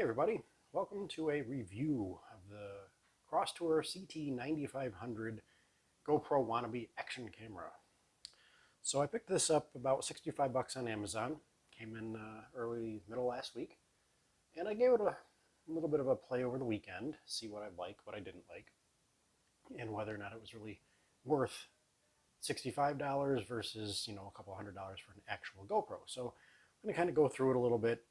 everybody, welcome to a review of the Crosstour CT9500 GoPro wannabe action camera. So I picked this up about 65 bucks on Amazon, came in middle last week, and I gave it a little bit of a play over the weekend, see what I like, what I didn't like, and whether or not it was really worth $65 versus, a couple $100 for an actual GoPro. So I'm going to kind of go through it a little bit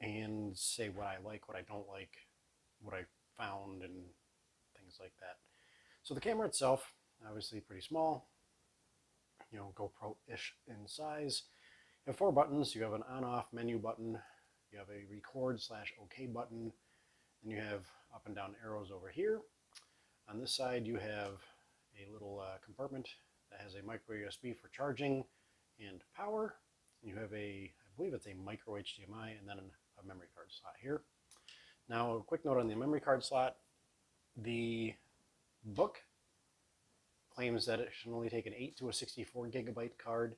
and say what I like, what I don't like, what I found, and things like that. So the camera itself, obviously pretty small, GoPro-ish in size. You have 4 buttons. You have an on-off menu button, you have a record/OK button, and you have up and down arrows over here. On this side you have a little compartment that has a micro USB for charging and power. You have I believe it's a micro HDMI, and then a memory card slot here. Now, a quick note on the memory card slot. The book claims that it should only take an 8 to a 64 gigabyte card.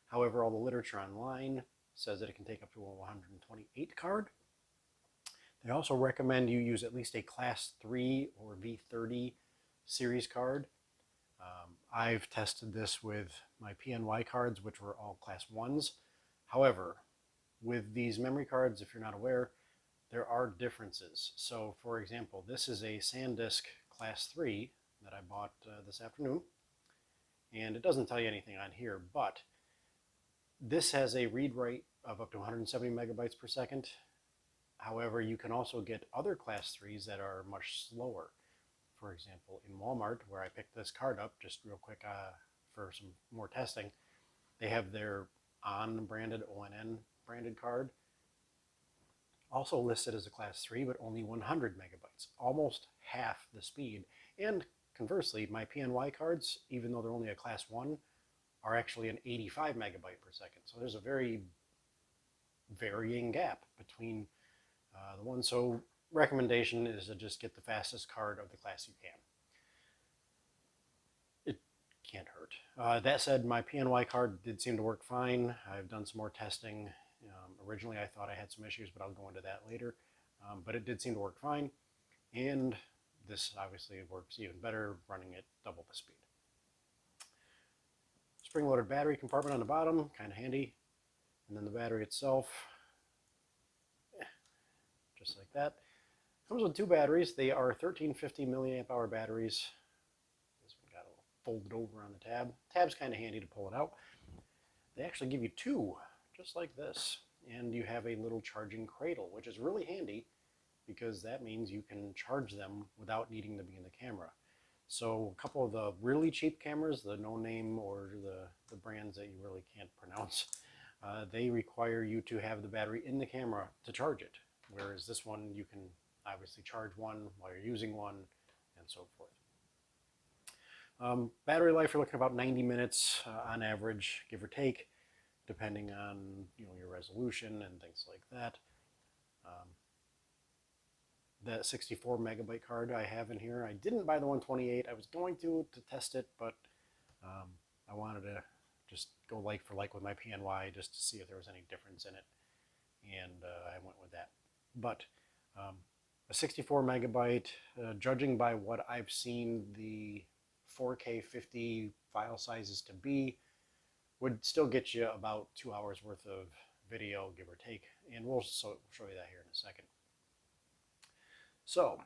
However, all the literature online says that it can take up to a 128 card. They also recommend you use at least a Class 3 or V30 series card. I've tested this with my PNY cards, which were all Class 1s. However, with these memory cards, if you're not aware, there are differences. So, for example, this is a SanDisk Class 3 that I bought this afternoon, and it doesn't tell you anything on here, but this has a read write of up to 170 megabytes per second. However, you can also get other Class 3s that are much slower. For example, in Walmart, where I picked this card up just real quick for some more testing, they have their ON-branded, ONN branded card, also listed as a Class 3, but only 100 megabytes, almost half the speed. And conversely, my PNY cards, even though they're only a Class 1, are actually an 85 megabyte per second. So there's a very varying gap between the ones. So recommendation is to just get the fastest card of the class you can. It can't hurt. That said, my PNY card did seem to work fine. I've done some more testing. Originally I thought I had some issues, but I'll go into that later. But it did seem to work fine, and this obviously works even better running at double the speed. Spring-loaded battery compartment on the bottom, kind of handy. And then the battery itself, just like that. Comes with 2 batteries. They are 1350 milliamp hour batteries. This one got a little folded over on the tab. Tab's kind of handy to pull it out. They actually give you 2, just like this. And you have a little charging cradle, which is really handy because that means you can charge them without needing to be in the camera. So a couple of the really cheap cameras, the no-name or the brands that you really can't pronounce, they require you to have the battery in the camera to charge it. Whereas this one, you can obviously charge one while you're using one, and so forth. Battery life, you're looking at about 90 minutes on average, give or take, depending on your resolution and things like that. That 64 megabyte card I have in here, I didn't buy the 128. I was going to test it, but I wanted to just go like for like with my PNY just to see if there was any difference in it, and I went with that. But a 64 megabyte, judging by what I've seen the 4K 50 file sizes to be, would still get you about 2 hours worth of video, give or take, and we'll show you that here in a second. So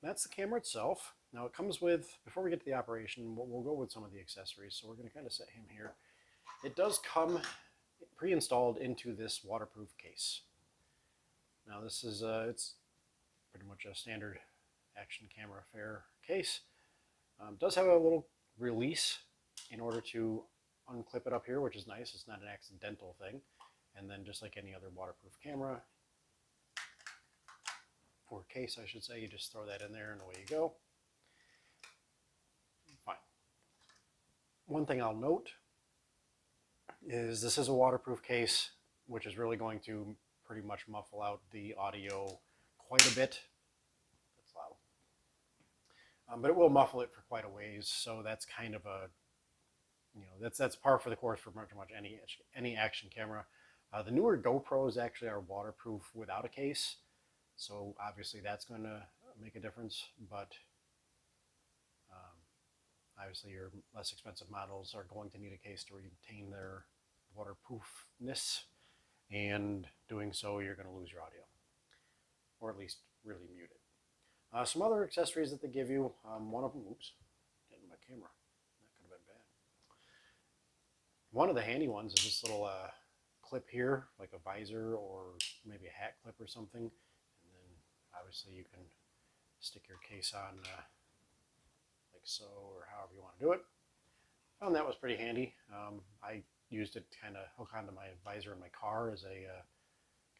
that's the camera itself. Now it comes with, before we get to the operation, we'll go with some of the accessories. So we're going to kind of set him here. It does come pre-installed into this waterproof case. Now this is it's pretty much a standard action camera fare case. Does have a little release in order to unclip it up here, which is nice. It's not an accidental thing. And then just like any other waterproof camera, or case I should say, you just throw that in there and away you go. Fine. One thing I'll note is this is a waterproof case, which is really going to pretty much muffle out the audio quite a bit. That's loud. But it will muffle it for quite a ways, so that's kind of a, that's par for the course for pretty much any action camera. The newer GoPros actually are waterproof without a case. So obviously that's going to make a difference, but obviously your less expensive models are going to need a case to retain their waterproofness, and doing so you're going to lose your audio, or at least really mute it. Some other accessories that they give you, one of them, oops, getting my camera, that could have been bad. One of the handy ones is this little clip here, like a visor or maybe a hat clip or something, and then obviously you can stick your case on like so, or however you want to do it. Found that was pretty handy. I used it to kind of hook onto my visor in my car as a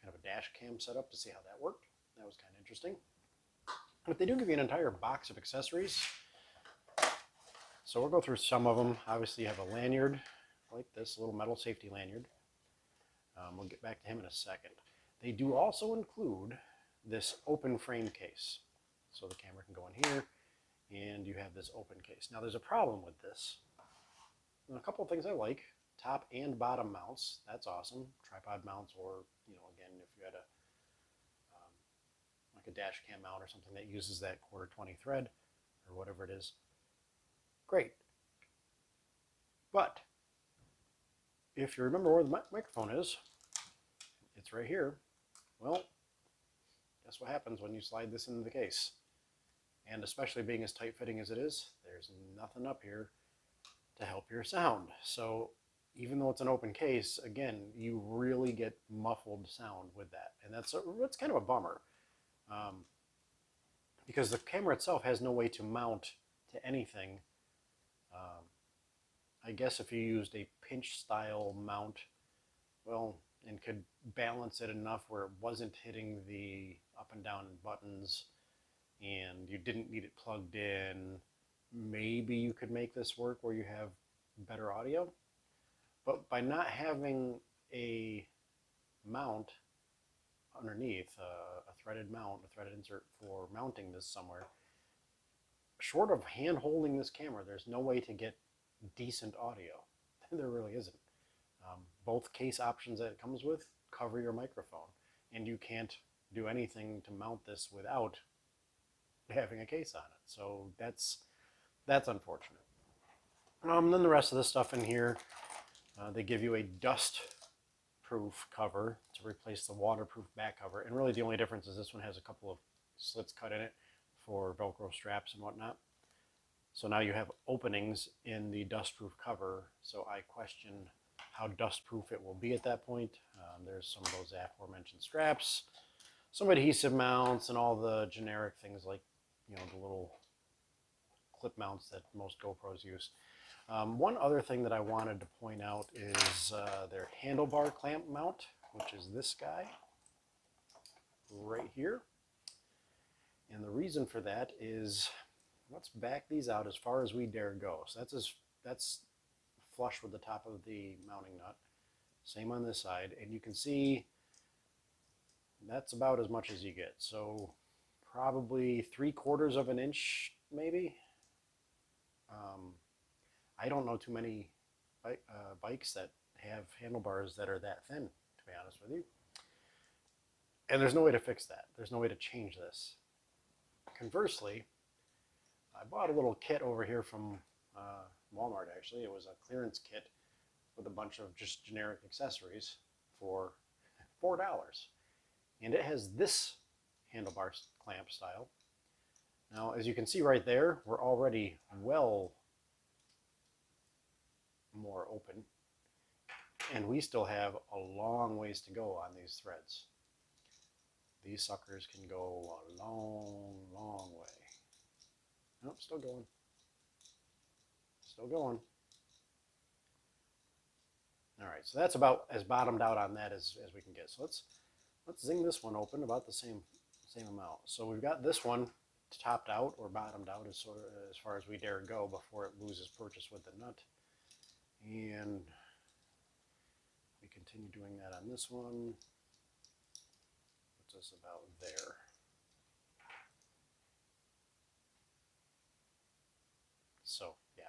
kind of a dash cam setup to see how that worked. That was kind of interesting. But they do give you an entire box of accessories. So we'll go through some of them. Obviously you have a lanyard like this, a little metal safety lanyard. We'll get back to him in a second. They do also include this open frame case. So the camera can go in here, and you have this open case. Now there's a problem with this. And a couple of things I like: top and bottom mounts. That's awesome. Tripod mounts, or again, if you had a like a dash cam mount or something that uses that 1/4 thread or whatever it is, great. But if you remember where the microphone is, it's right here. Well, guess what happens when you slide this into the case? And especially being as tight-fitting as it is, there's nothing up here to help your sound. So even though it's an open case, again, you really get muffled sound with that. And that's kind of a bummer, because the camera itself has no way to mount to anything. I guess if you used a pinch style mount, well, and could balance it enough where it wasn't hitting the up and down buttons and you didn't need it plugged in, maybe you could make this work where you have better audio. But by not having a mount underneath, a threaded mount, a threaded insert for mounting this somewhere, short of hand holding this camera, there's no way to get decent audio. There really isn't. Both case options that it comes with cover your microphone, and you can't do anything to mount this without having a case on it. So that's unfortunate. Then the rest of the stuff in here, they give you a dust-proof cover to replace the waterproof back cover, and really the only difference is this one has a couple of slits cut in it for Velcro straps and whatnot. So now you have openings in the dust-proof cover, so I question how dust-proof it will be at that point. There's some of those aforementioned straps, some adhesive mounts, and all the generic things like, the little clip mounts that most GoPros use. One other thing that I wanted to point out is their handlebar clamp mount, which is this guy right here. And the reason for that is, let's back these out as far as we dare go. So that's flush with the top of the mounting nut. Same on this side, and you can see that's about as much as you get. So probably 3/4 of an inch, maybe. I don't know too many bikes that have handlebars that are that thin, to be honest with you. And there's no way to fix that. There's no way to change this. Conversely, I bought a little kit over here from Walmart, actually. It was a clearance kit with a bunch of just generic accessories for $4. And it has this handlebar clamp style. Now, as you can see right there, we're already well more open. And we still have a long ways to go on these threads. These suckers can go a long, long way. Nope, still going. Still going. All right, so that's about as bottomed out on that as we can get. So let's zing this one open about the same amount. So we've got this one topped out or bottomed out as far as we dare go before it loses purchase with the nut. And we continue doing that on this one. Puts us about there. So yeah,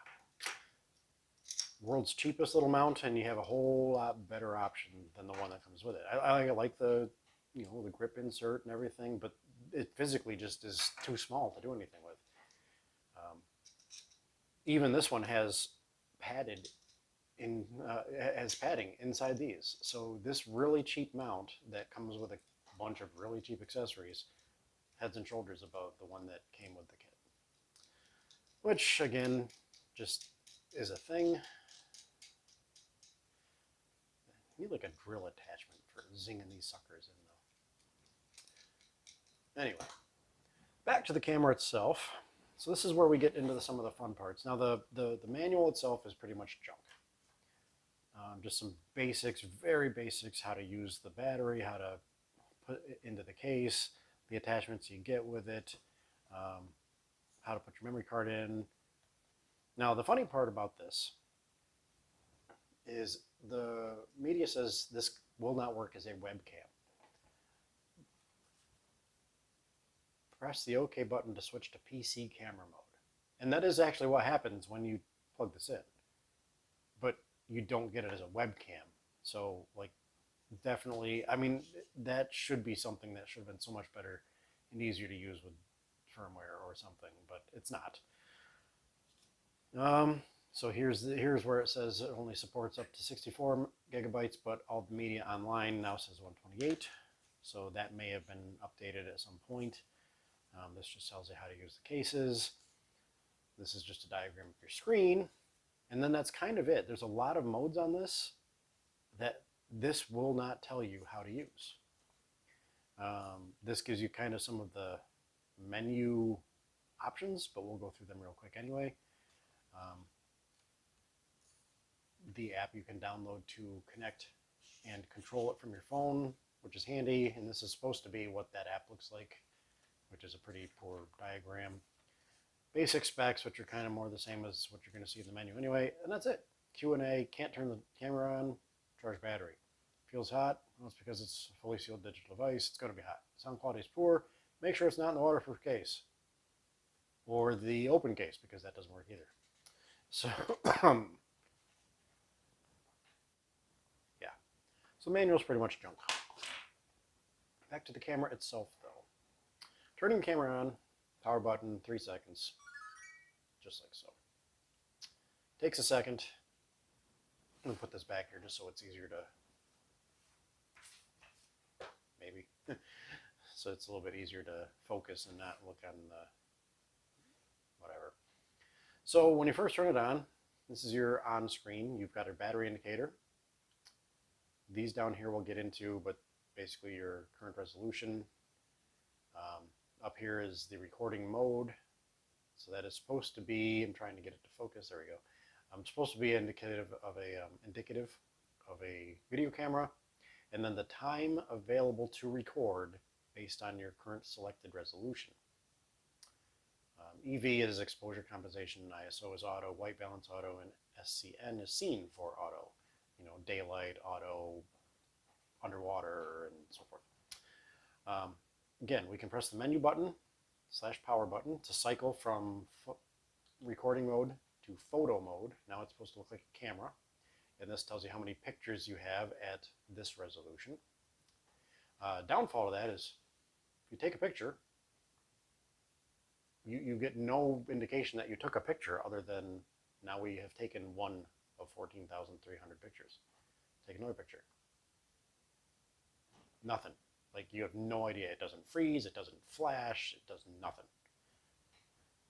world's cheapest little mount, and you have a whole lot better option than the one that comes with it. I like the you know, the grip insert and everything, but it physically just is too small to do anything with. Even this one has padded has padding inside these. So this really cheap mount that comes with a bunch of really cheap accessories, heads and shoulders above the one that came with the kit. Which again, just is a thing. I need like a drill attachment for zinging these suckers in though. Anyway, back to the camera itself. So this is where we get into some of the fun parts. Now the manual itself is pretty much junk. Just some basics, very basics, how to use the battery, how to put it into the case, the attachments you get with it, how to put your memory card in. Now the funny part about this is the media says this will not work as a webcam. Press the OK button to switch to PC camera mode. And that is actually what happens when you plug this in. But you don't get it as a webcam. So, like, definitely, I mean, that should be something that should have been so much better and easier to use with firmware or something, but it's not. So here's where it says it only supports up to 64 gigabytes, but all the media online now says 128. So that may have been updated at some point. This just tells you how to use the cases. This is just a diagram of your screen. And then that's kind of it. There's a lot of modes on this that this will not tell you how to use. This gives you kind of some of the menu options, but we'll go through them real quick anyway. The app you can download to connect and control it from your phone, which is handy. And this is supposed to be what that app looks like, which is a pretty poor diagram. Basic specs, which are kind of more the same as what you're going to see in the menu anyway, and that's it. Q&A, can't turn the camera on, charge battery. Feels hot, well, it's because it's a fully sealed digital device, it's going to be hot. Sound quality is poor, make sure it's not in the waterproof case. Or the open case, because that doesn't work either. So, yeah. So the manual's pretty much junk. Back to the camera itself, though. Turning the camera on, power button, 3 seconds, just like so. Takes a second. I'm gonna put this back here just so it's easier to, maybe, so it's a little bit easier to focus and not look on the, whatever. So when you first turn it on, this is your on screen. You've got a battery indicator. These down here we'll get into, but basically your current resolution. Up here is the recording mode. So that is supposed to be, I'm trying to get it to focus, there we go. Supposed to be indicative of a video camera. And then the time available to record based on your current selected resolution. EV is exposure compensation, ISO is auto, white balance auto, and SCN is scene for auto. You know, daylight, auto, underwater, and so forth. Again, we can press the menu button / power button to cycle from recording mode to photo mode. Now it's supposed to look like a camera. And this tells you how many pictures you have at this resolution. Downfall of that is if you take a picture, you get no indication that you took a picture other than now we have taken one of 14,300 pictures. Take another picture. Nothing. Like, you have no idea. It doesn't freeze, it doesn't flash, it does nothing.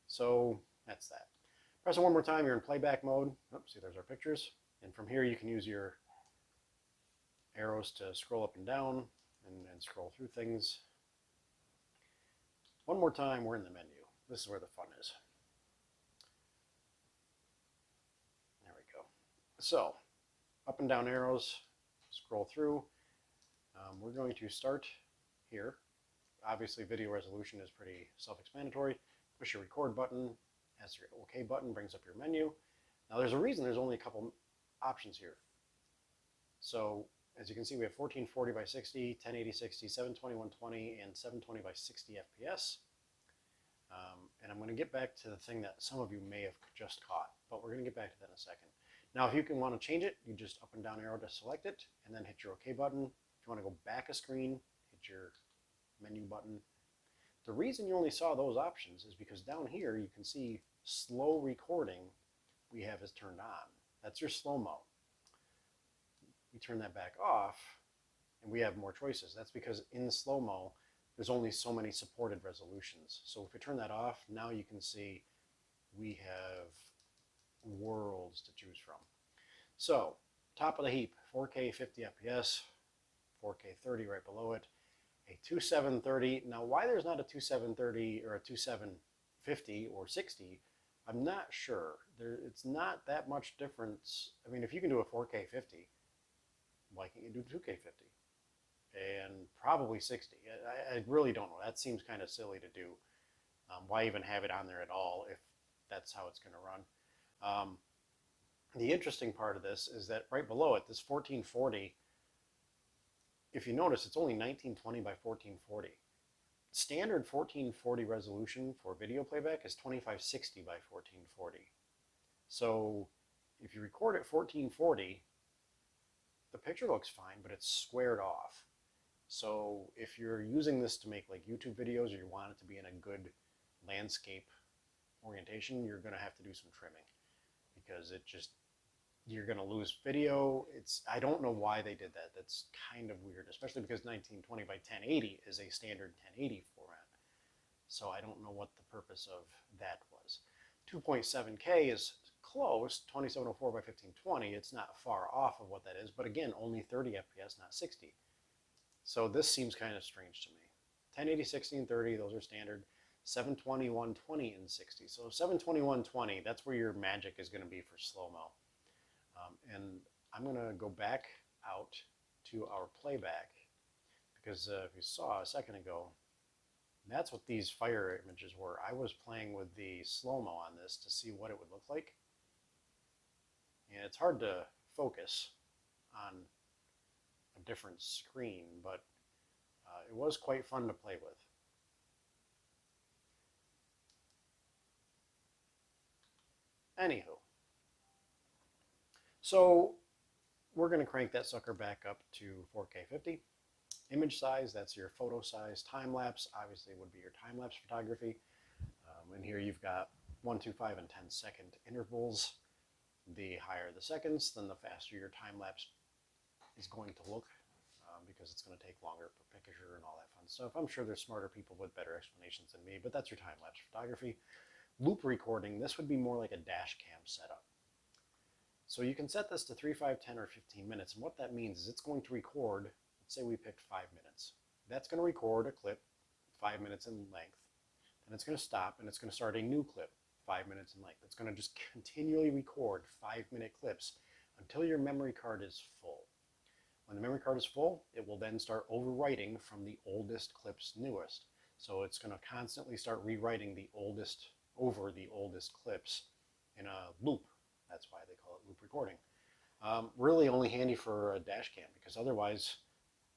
So that's that. Press it one more time, you're in playback mode. Oh, see, there's our pictures. And from here you can use your arrows to scroll up and down and scroll through things. One more time, we're in the menu. This is where the fun is. There we go. So, up and down arrows, scroll through. We're going to start here. Obviously, video resolution is pretty self-explanatory. Push your record button, has your OK button, brings up your menu. Now, there's a reason there's only a couple options here. So, as you can see, we have 1440 by 60, 1080 60, 720 120, and 720 by 60 FPS. And I'm going to get back to the thing that some of you may have just caught, but we're going to get back to that in a second. Now, if you can want to change it, you just up and down arrow to select it, and then hit your OK button. If you want to go back a screen, hit at your menu button. The reason you only saw those options is because down here you can see slow recording we have is turned on. That's your slow-mo. We turn that back off and we have more choices. That's because in slow-mo there's only so many supported resolutions. So if we turn that off, now you can see we have worlds to choose from. So top of the heap, 4K 50 FPS, 4K 30 right below it, a 2730. Now why there's not a 2730 or a 2750 or 60, I'm not sure. It's not that much difference. I mean, if you can do a 4K 50, why can't you do 2K 50? And probably 60. I really don't know. That seems kind of silly to do. Why even have it on there at all if that's how it's going to run? The interesting part of this is that right below it, this 1440, if you notice, it's only 1920 by 1440. Standard 1440 resolution for video playback is 2560 by 1440. So if you record at 1440, the picture looks fine, but it's squared off. So if you're using this to make like YouTube videos or you want it to be in a good landscape orientation, you're going to have to do some trimming because you're going to lose video. I don't know why they did that. That's kind of weird, especially because 1920 by 1080 is a standard 1080 format. So I don't know what the purpose of that was. 2.7K is close, 2704 by 1520. It's not far off of what that is, but again, only 30 FPS, not 60. So this seems kind of strange to me. 1080, 60, and 30, those are standard. 720, 120, and 60. So 720, 120, that's where your magic is going to be for slow-mo. And I'm going to go back out to our playback because if you saw a second ago, that's what these fire images were. I was playing with the slow-mo on this to see what it would look like. And it's hard to focus on a different screen, but it was quite fun to play with. Anywho, so we're going to crank that sucker back up to 4K 50. Image size, that's your photo size. Time lapse, obviously would be your time lapse photography. And here you've got 1, 2, 5, and 10-second intervals. The higher the seconds, then the faster your time lapse is going to look because it's going to take longer per picture and all that fun stuff. I'm sure there's smarter people with better explanations than me, but that's your time lapse photography. Loop recording, this would be more like a dash cam setup. So you can set this to 3, 5, 10, or 15 minutes, and what that means is it's going to record, let's say we picked 5 minutes. That's going to record a clip 5 minutes in length, and it's going to stop, and it's going to start a new clip 5 minutes in length. It's going to just continually record 5-minute clips until your memory card is full. When the memory card is full, it will then start overwriting from the oldest clip's newest. So it's going to constantly start rewriting the oldest over the oldest clips in a loop. That's why they call it loop recording. Really only handy for a dash cam because otherwise,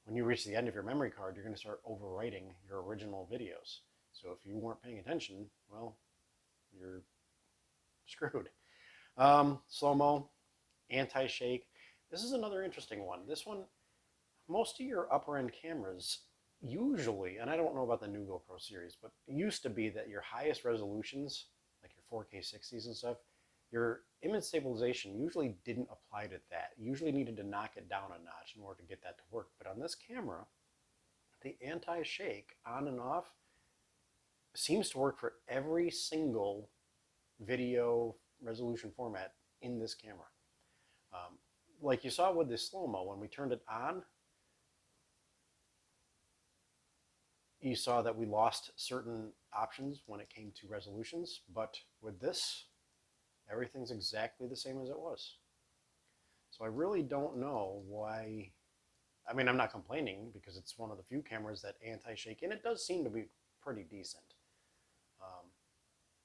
when you reach the end of your memory card, you're going to start overwriting your original videos. So if you weren't paying attention, well, you're screwed. Slow-mo, anti-shake. This is another interesting one. This one, most of your upper end cameras usually, and I don't know about the new GoPro series, but it used to be that your highest resolutions, like your 4K 60s and stuff, your image stabilization usually didn't apply to that. You usually needed to knock it down a notch in order to get that to work. But on this camera, the anti-shake on and off seems to work for every single video resolution format in this camera. Like you saw with the slow-mo, when we turned it on, you saw that we lost certain options when it came to resolutions, but with this, everything's exactly the same as it was. So I really don't know why. I mean, I'm not complaining because it's one of the few cameras that anti-shake, and it does seem to be pretty decent.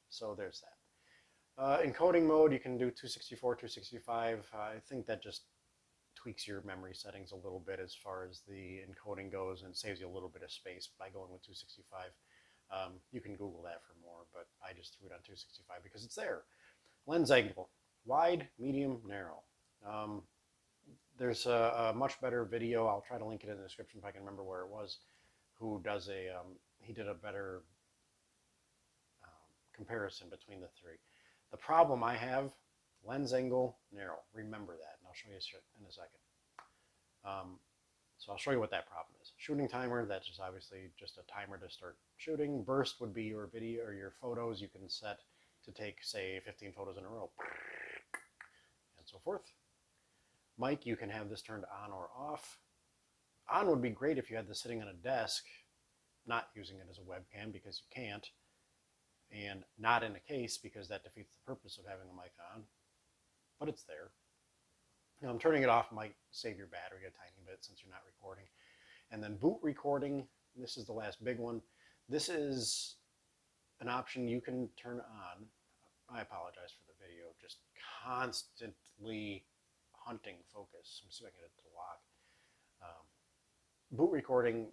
So there's that. Encoding mode, you can do 264, 265. I think that just tweaks your memory settings a little bit as far as the encoding goes and saves you a little bit of space by going with 265. You can Google that for more, but I just threw it on 265 because it's there. Lens angle, wide, medium, narrow. There's a much better video. I'll try to link it in the description if I can remember where it was. who does he did a better comparison between the three. The problem I have, lens angle, narrow. Remember that, and I'll show you in a second. So I'll show you what that problem is. Shooting timer, that's just obviously just a timer to start shooting. Burst would be your video or your photos you can set to take, say, 15 photos in a row, and so forth. Mic, you can have this turned on or off. On would be great if you had this sitting on a desk, not using it as a webcam because you can't, and not in a case because that defeats the purpose of having a mic on, but it's there. Now, turning it off might save your battery a tiny bit since you're not recording. And then boot recording, this is the last big one. This is an option you can turn on. I apologize for the video, just constantly hunting focus. I'm see if I can get it to lock. Boot recording,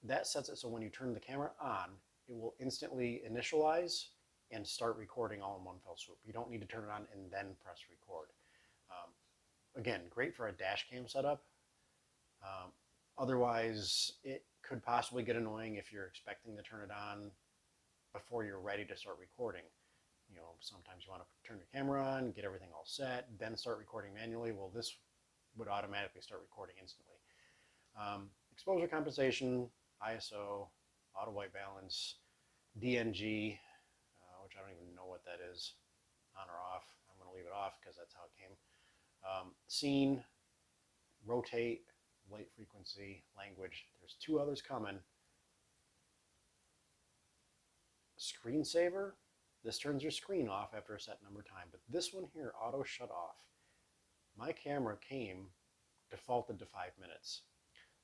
that sets it so when you turn the camera on, it will instantly initialize and start recording all in one fell swoop. You don't need to turn it on and then press record. Again, great for a dash cam setup. Otherwise, it could possibly get annoying if you're expecting to turn it on before you're ready to start recording. You know, sometimes you want to turn your camera on, get everything all set, then start recording manually. Well, this would automatically start recording instantly. Exposure compensation, ISO, auto white balance, DNG, which I don't even know what that is, on or off. I'm going to leave it off because that's how it came. Scene, rotate, light frequency, language. There's two others coming. Screensaver, this turns your screen off after a set number of time, but this one here, auto shut off. My camera came defaulted to 5 minutes.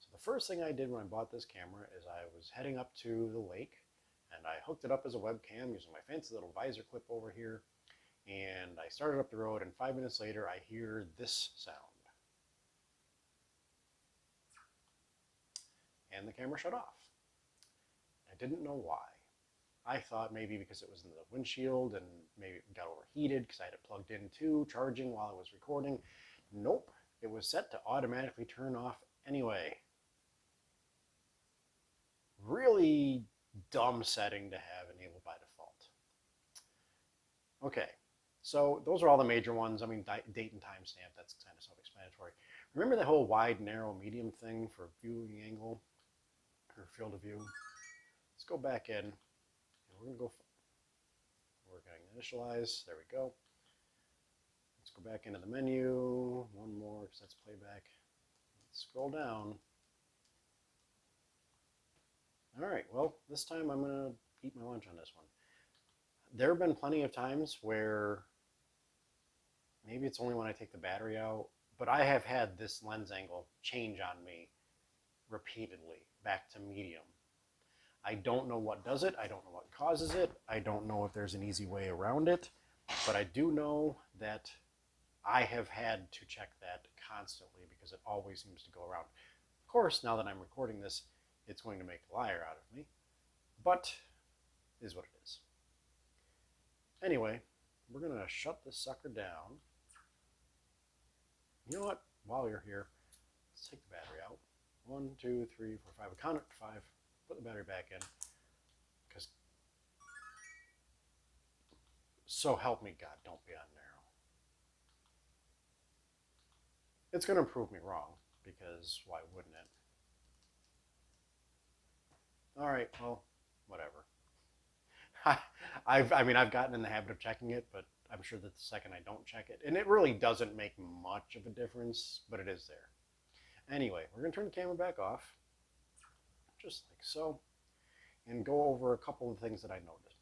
So the first thing I did when I bought this camera is I was heading up to the lake and I hooked it up as a webcam using my fancy little visor clip over here. And I started up the road, and 5 minutes later, I hear this sound. And the camera shut off. I didn't know why. I thought maybe because it was in the windshield and maybe it got overheated because I had it plugged in too, charging while I was recording. Nope, it was set to automatically turn off anyway. Really dumb setting to have enabled by default. Okay. So those are all the major ones. I mean, date and timestamp, that's kind of self-explanatory. Remember the whole wide, narrow, medium thing for viewing angle or field of view? Let's go back in and we're going to go, we're going to initialize. There we go. Let's go back into the menu. One more because that's playback. Let's scroll down. All right, well, this time I'm going to eat my lunch on this one. There have been plenty of times where maybe it's only when I take the battery out, but I have had this lens angle change on me repeatedly back to medium. I don't know what does it. I don't know what causes it. I don't know if there's an easy way around it, but I do know that I have had to check that constantly because it always seems to go around. Of course, now that I'm recording this, it's going to make a liar out of me, but it is what it is. Anyway, we're going to shut this sucker down. You know what? While you're here, let's take the battery out. 1, 2, 3, 4, 5. I count it to 5. Put the battery back in. Because, so help me God, don't be on narrow. It's going to prove me wrong, because why wouldn't it? All right, well, whatever. I've gotten in the habit of checking it, but I'm sure that the second I don't check it, and it really doesn't make much of a difference, but it is there. Anyway, we're going to turn the camera back off, just like so, and go over a couple of things that I noticed.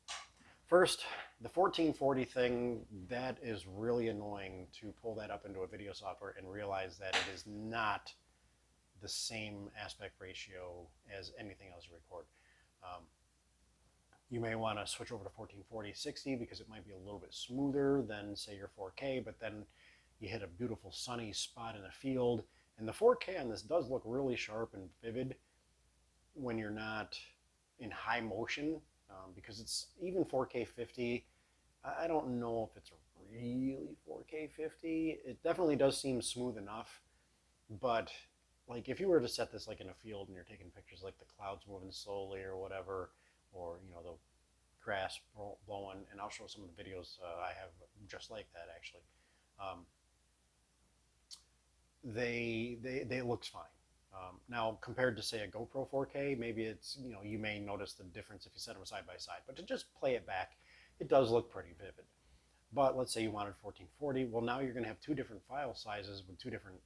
First, the 1440 thing, that is really annoying to pull that up into a video software and realize that it is not the same aspect ratio as anything else you record. You may want to switch over to 1440-60 because it might be a little bit smoother than, say, your 4K, but then you hit a beautiful sunny spot in a field. And the 4K on this does look really sharp and vivid when you're not in high motion, because it's even 4K 50. I don't know if it's really 4K 50. It definitely does seem smooth enough, but like if you were to set this like in a field and you're taking pictures like the clouds moving slowly or whatever, or the grass blowing, and I'll show some of the videos I have just like that actually. Um, they looks fine. Now compared to say a GoPro 4K, maybe it's you may notice the difference if you set them side by side. But to just play it back, it does look pretty vivid. But let's say you wanted 1440. Well, now you're going to have two different file sizes with two different,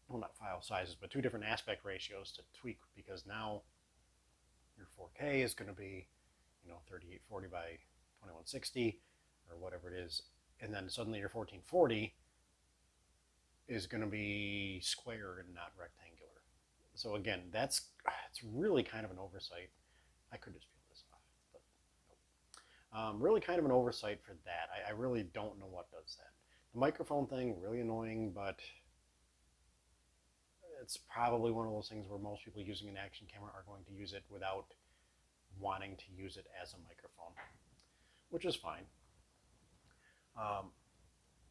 well, not file sizes, but two different aspect ratios to tweak, because now your 4K is going to be 3840 by 2160 or whatever it is, and then suddenly your 1440 is going to be square and not rectangular. So again, it's really kind of an oversight. I could just peel this off, but nope. Really kind of an oversight for that. I really don't know what does that. The microphone thing, really annoying, but it's probably one of those things where most people using an action camera are going to use it without wanting to use it as a microphone, which is fine.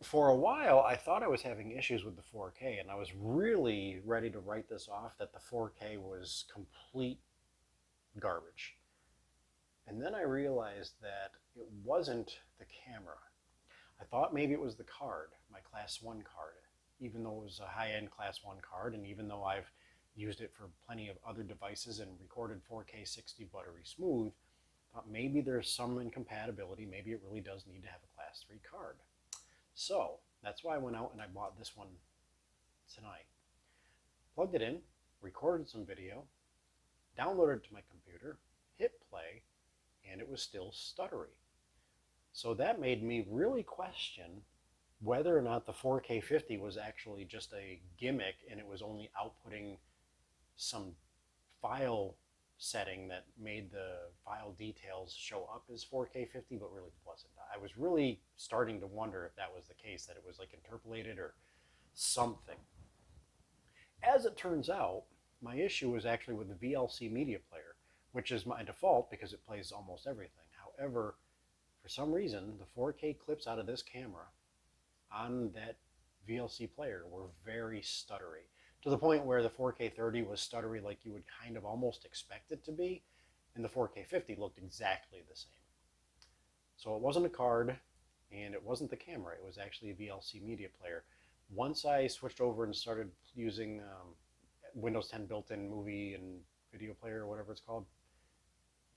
For a while, I thought I was having issues with the 4K, and I was really ready to write this off, that the 4K was complete garbage. And then I realized that it wasn't the camera. I thought maybe it was the card, my Class 1 card, even though it was a high-end Class 1 card, and even though I've used it for plenty of other devices and recorded 4K 60 buttery smooth, I thought maybe there's some incompatibility. Maybe it really does need to have a Class 3 card. So that's why I went out and I bought this one tonight. Plugged it in, recorded some video, downloaded it to my computer, hit play, and it was still stuttery. So that made me really question whether or not the 4K 50 was actually just a gimmick and it was only outputting some file setting that made the file details show up as 4K 50, but really wasn't. I was really starting to wonder if that was the case, that it was like interpolated or something. As it turns out, my issue was actually with the VLC media player, which is my default because it plays almost everything. However, for some reason, the 4K clips out of this camera on that VLC player were very stuttery, to the point where the 4K 30 was stuttery like you would kind of almost expect it to be, and the 4K 50 looked exactly the same. So it wasn't a card, and it wasn't the camera, it was actually a VLC media player. Once I switched over and started using Windows 10 built-in movie and video player, or whatever it's called,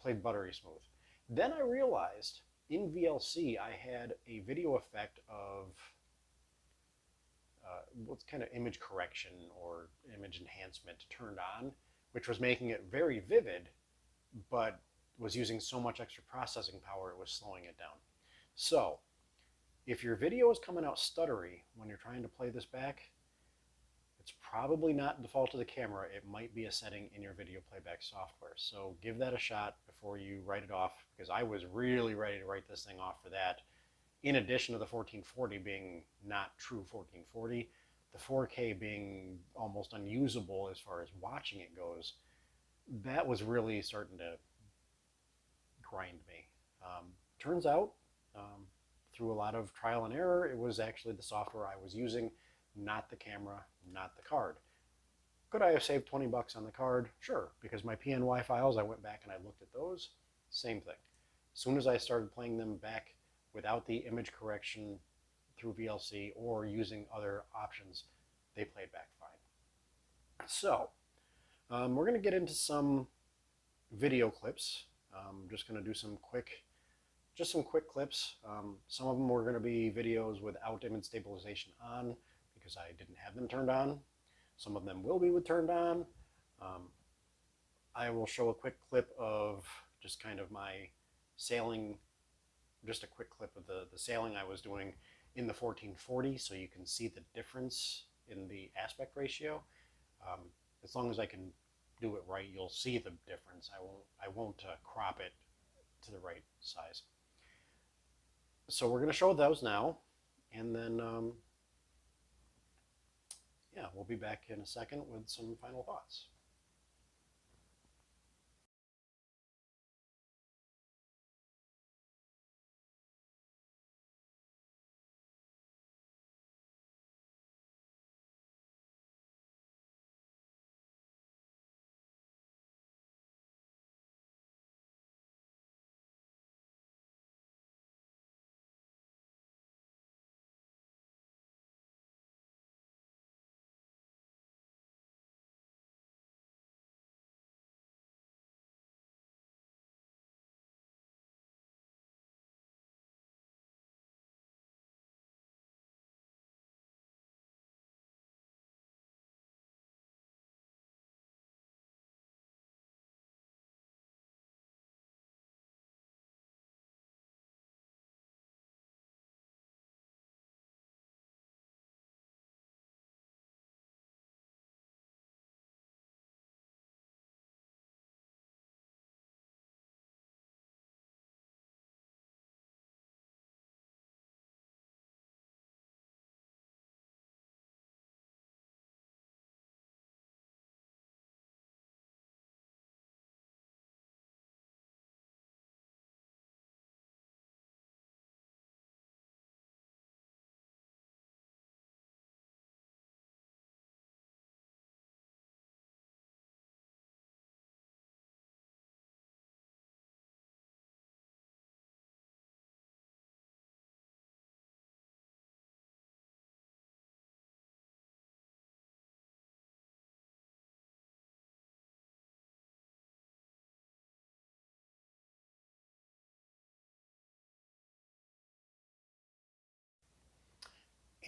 played buttery smooth. Then I realized in VLC I had a video effect of what's kind of image correction or image enhancement turned on, which was making it very vivid, but was using so much extra processing power it was slowing it down. So if your video is coming out stuttery when you're trying to play this back, it's probably not default to the camera. It might be a setting in your video playback software. So give that a shot before you write it off, because I was really ready to write this thing off for that. In addition to the 1440 being not true 1440, the 4K being almost unusable as far as watching it goes, that was really starting to grind me. Turns out, through a lot of trial and error, it was actually the software I was using, not the camera, not the card. Could I have saved 20 bucks on the card? Sure, because my PNY files, I went back and I looked at those, same thing. As soon as I started playing them back without the image correction through VLC or using other options, they played back fine. So we're going to get into some video clips. I'm just going to do some quick clips. Some of them were going to be videos without image stabilization on because I didn't have them turned on. Some of them will be with turned on. I will show a quick clip of just kind of my sailing, just a quick clip of the sailing I was doing in the 1440, so you can see the difference in the aspect ratio. As long as I can do it right, you'll see the difference. I won't crop it to the right size. So we're going to show those now, and then yeah, we'll be back in a second with some final thoughts.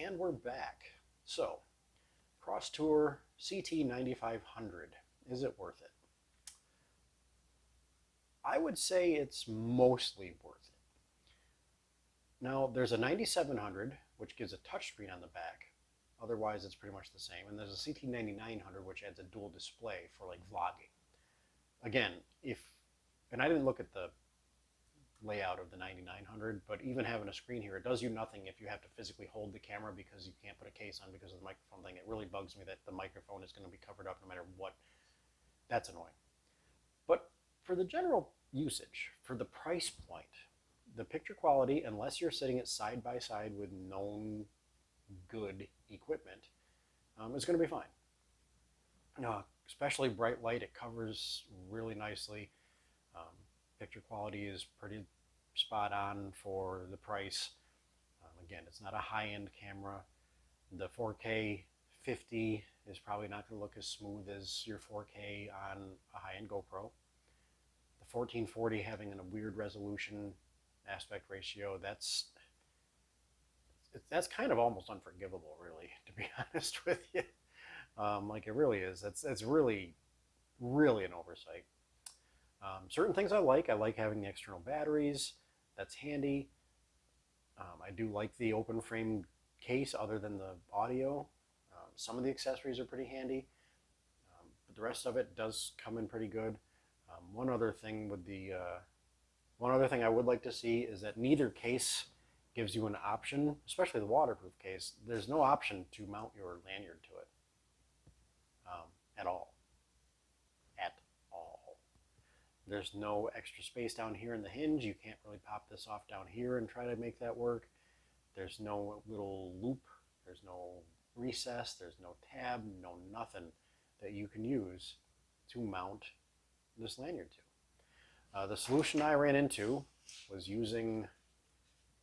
And we're back. So, Crosstour CT9500. Is it worth it? I would say it's mostly worth it. Now, there's a 9700, which gives a touchscreen on the back. Otherwise, it's pretty much the same. And there's a CT9900, which adds a dual display for like vlogging. Again, and I didn't look at the layout of the 9900, but even having a screen here, it does you nothing if you have to physically hold the camera because you can't put a case on because of the microphone thing. It really bugs me that the microphone is going to be covered up no matter what. That's annoying. But for the general usage, for the price point, the picture quality, unless you're sitting it side by side with known good equipment, is going to be fine. Especially bright light, it covers really nicely. Picture quality is pretty spot on for the price. Again, it's not a high-end camera. The 4K 50 is probably not going to look as smooth as your 4K on a high-end GoPro. The 1440 having a weird resolution aspect ratio, that's kind of almost unforgivable, really, to be honest with you. Like it really is. That's really, really an oversight. Certain things I like having the external batteries. That's handy. I do like the open frame case other than the audio. Some of the accessories are pretty handy, but the rest of it does come in pretty good. One other thing I would like to see is that neither case gives you an option, especially the waterproof case. There's no option to mount your lanyard to it at all. There's no extra space down here in the hinge. You can't really pop this off down here and try to make that work. There's no little loop. There's no recess. There's no tab. No nothing that you can use to mount this lanyard to. The solution I ran into was using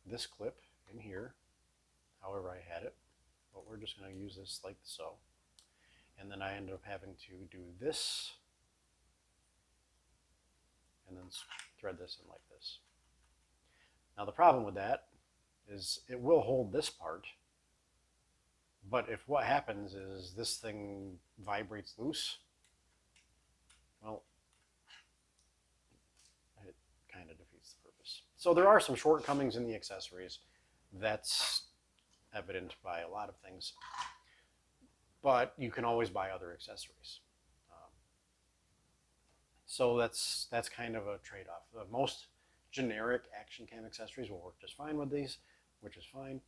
this clip in here, however I had it. But we're just going to use this like so. And then I ended up having to do this and then thread this in like this. Now the problem with that is it will hold this part, but if what happens is this thing vibrates loose, well, it kind of defeats the purpose. So there are some shortcomings in the accessories. That's evident by a lot of things, but you can always buy other accessories. So that's kind of a trade-off. Most generic action cam accessories will work just fine with these, which is fine.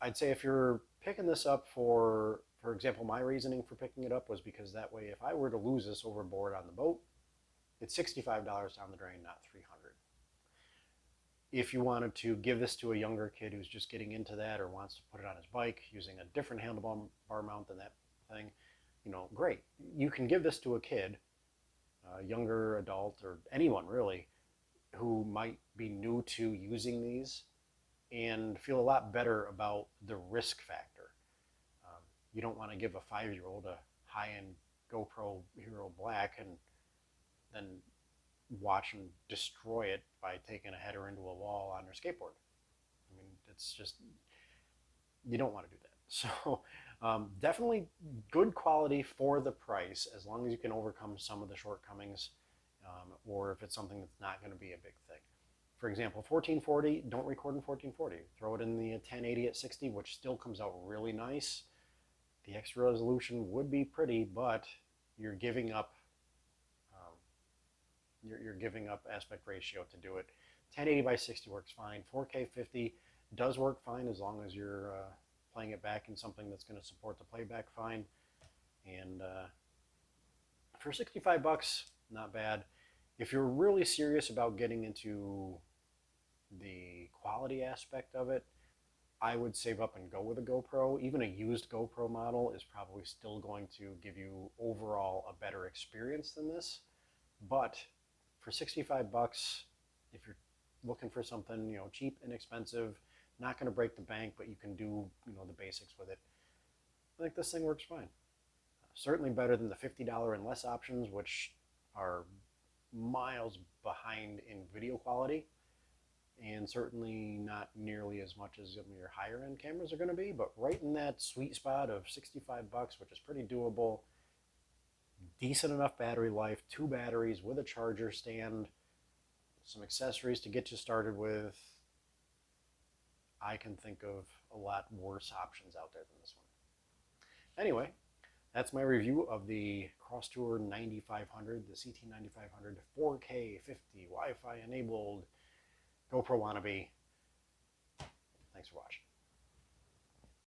I'd say if you're picking this up for example, my reasoning for picking it up was because that way if I were to lose this overboard on the boat, it's $65 down the drain, not $300. If you wanted to give this to a younger kid who's just getting into that or wants to put it on his bike using a different handlebar mount than that thing, great. You can give this to a kid, a younger adult, or anyone really, who might be new to using these and feel a lot better about the risk factor. You don't want to give a 5-year-old a high-end GoPro Hero Black and then watch them destroy it by taking a header into a wall on their skateboard. I mean, it's just, you don't want to do that. So definitely good quality for the price, as long as you can overcome some of the shortcomings, or if it's something that's not going to be a big thing. For example, 1440, don't record in 1440. Throw it in the 1080 at 60, which still comes out really nice. The extra resolution would be pretty, but you're giving up you're giving up aspect ratio to do it. 1080 by 60 works fine. 4K 50 does work fine as long as you're playing it back in something that's going to support the playback fine. And for 65 bucks, not bad. If you're really serious about getting into the quality aspect of it, I would save up and go with a GoPro. Even a used GoPro model is probably still going to give you overall a better experience than this. But for 65 bucks, if you're looking for something, cheap, inexpensive, not going to break the bank, but you can do, the basics with it, I think this thing works fine. Certainly better than the $50 and less options, which are miles behind in video quality. and certainly not nearly as much as some of your higher end cameras are going to be, but right in that sweet spot of 65 bucks, which is pretty doable, decent enough battery life, 2 batteries with a charger stand, some accessories to get you started with. I can think of a lot worse options out there than this one. Anyway, that's my review of the Crosstour 9500, the CT9500 4K 50 Wi-Fi enabled GoPro wannabe. Thanks for watching.